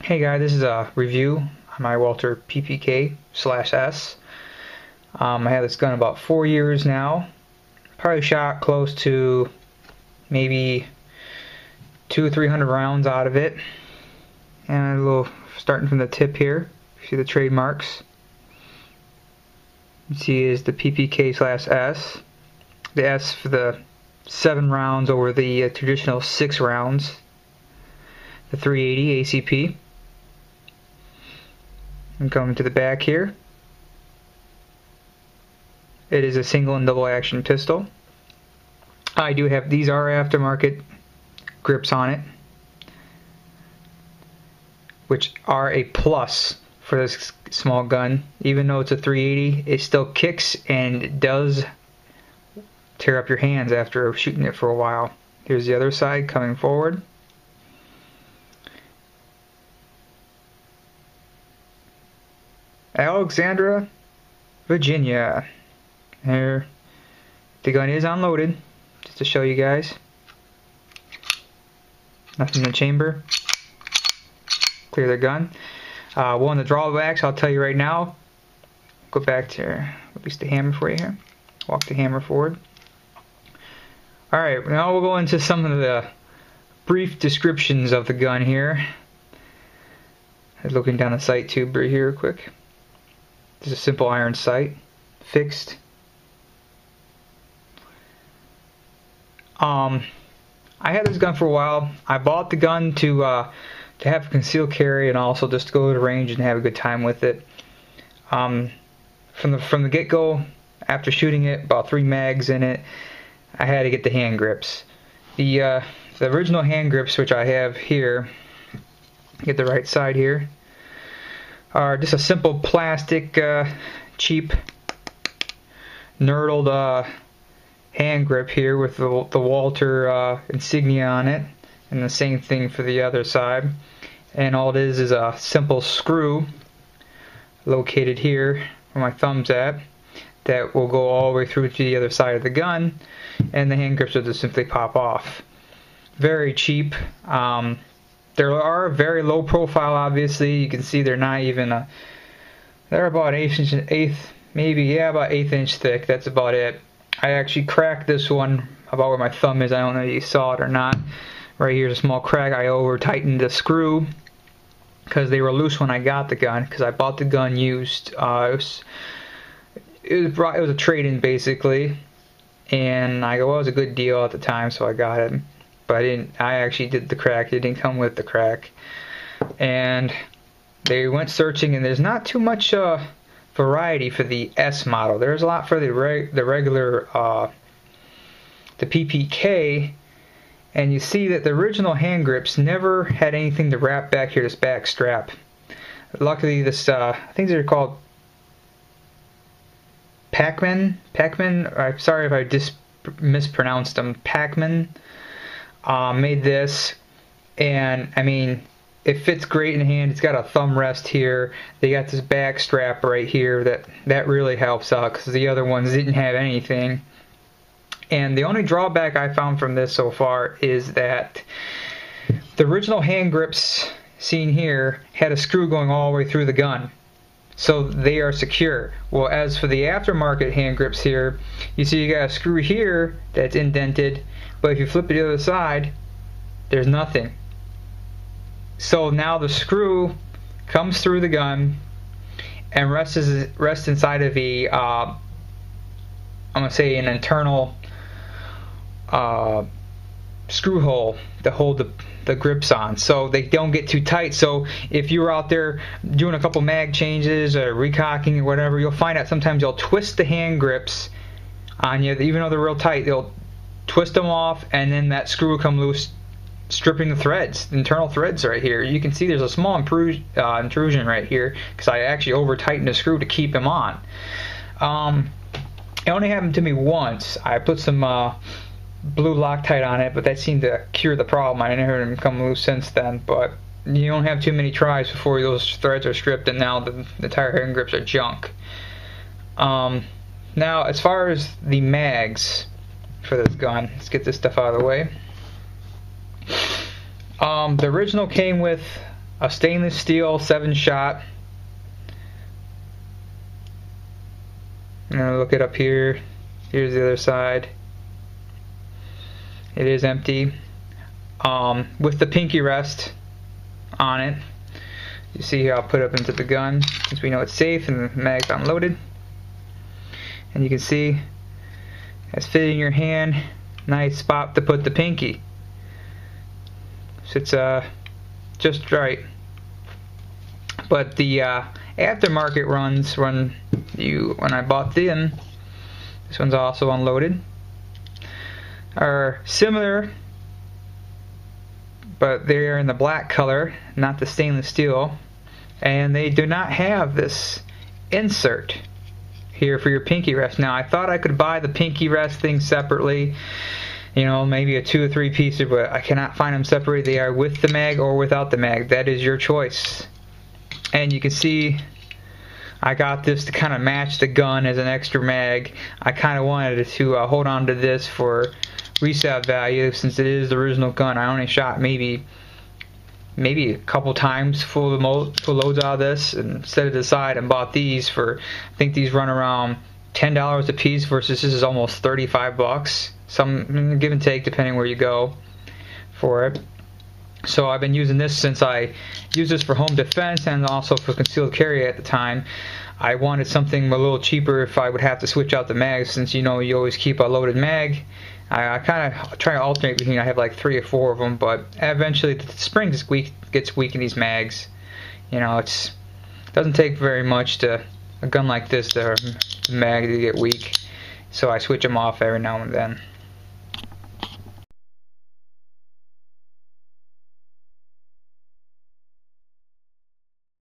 Hey guys, this is a review on my Walther PPK/S. I have this gun about 4 years now. Probably shot close to maybe 200 or 300 rounds out of it. And a little starting from the tip here. See the trademarks. You see is the PPK/S. The S for the 7 rounds over the traditional 6 rounds. The 380 ACP. I'm coming to the back here. It is a single and double action pistol. I do have, these are aftermarket grips on it, which are a plus for this small gun. Even though it's a 380, it still kicks and it does tear up your hands after shooting it for a while. Here's the other side coming forward. Alexandria, Virginia. There, the gun is unloaded, just to show you guys. Nothing in the chamber. Clear the gun. One of the drawbacks, I'll tell you right now. Go back to release the hammer for you here. Walk the hammer forward. Alright, now we'll go into some of the brief descriptions of the gun here. Looking down the sight tube right here quick. This is a simple iron sight, fixed. I had this gun for a while. I bought the gun to have concealed carry and also just to go to the range and have a good time with it. From the get-go, after shooting it, about 3 mags in it, I had to get the hand grips. The original hand grips, which I have here, get the right side here, are just a simple plastic, cheap, nerdled hand grip here with the Walther insignia on it, and the same thing for the other side. And all it is a simple screw located here where my thumb's at that will go all the way through to the other side of the gun, and the hand grips will just simply pop off. Very cheap. There are very low profile, obviously. You can see they're not even they're about about 1/8 inch thick. That's about it. I actually cracked this one about where my thumb is. I don't know if you saw it or not. Right here's a small crack. I over tightened the screw because they were loose when I got the gun, because I bought the gun used. It was a trade-in basically, and I go, well, it was a good deal at the time, so I got it. But I actually did the crack. It didn't come with the crack. And they went searching, and there's not too much variety for the S model. There's a lot for the regular, the PPK. And you see that the original hand grips never had anything to wrap back here, this back strap. Luckily, this, I think they're called Pac-Man. I'm sorry if I mispronounced them. Pac-Man. Made this, and I mean, it fits great in the hand. It's got a thumb rest here. They got this back strap right here that really helps out, because the other ones didn't have anything. And the only drawback I found from this so far is that the original hand grips seen here had a screw going all the way through the gun, so they are secure. Well, as for the aftermarket hand grips here, you see you got a screw here that's indented, but if you flip it to the other side, there's nothing. So now the screw comes through the gun and rests inside of a, I'm going to say an internal screw hole to hold the grips on, so they don't get too tight. So if you're out there doing a couple mag changes or recocking or whatever, you'll find out sometimes you'll twist the hand grips on you, even though they're real tight. They'll twist them off, and then that screw will come loose, stripping the threads, the internal threads right here. You can see there's a small intrusion right here, because I actually over tightened the screw to keep them on. It only happened to me once. I put some blue Loctite on it, but that seemed to cure the problem. I never heard them come loose since then, but you don't have too many tries before those threads are stripped, and now the entire hand grips are junk. Now, as far as the mags for this gun, let's get this stuff out of the way. The original came with a stainless steel 7-shot. I'm gonna look it up here. Here's the other side. It is empty. With the pinky rest on it. You see here, I'll put it up into the gun since we know it's safe and the mag's unloaded. And you can see it's fitting in your hand. Nice spot to put the pinky. So it's just right. But the aftermarket runs when I bought them, this one's also unloaded, are similar, but they are in the black color, not the stainless steel, and they do not have this insert here for your pinky rest. Now I thought I could buy the pinky rest thing separately, you know, maybe a 2 or 3 pieces, but I cannot find them separated. They are with the mag or without the mag. That is your choice. And you can see I got this to kind of match the gun as an extra mag. I kind of wanted to hold on to this for resale value since it is the original gun. I only shot maybe a couple times full loads out of this and set it aside and bought these for, I think these run around $10 a piece versus this is almost 35 bucks. Some give and take depending where you go for it. So I've been using this since I used this for home defense and also for concealed carry at the time. I wanted something a little cheaper if I would have to switch out the mags, since you know you always keep a loaded mag. I kind of try to alternate between, I have like 3 or 4 of them, but eventually the spring gets weak in these mags. You know, it doesn't take very much to a gun like this, the mag to get weak. So I switch them off every now and then.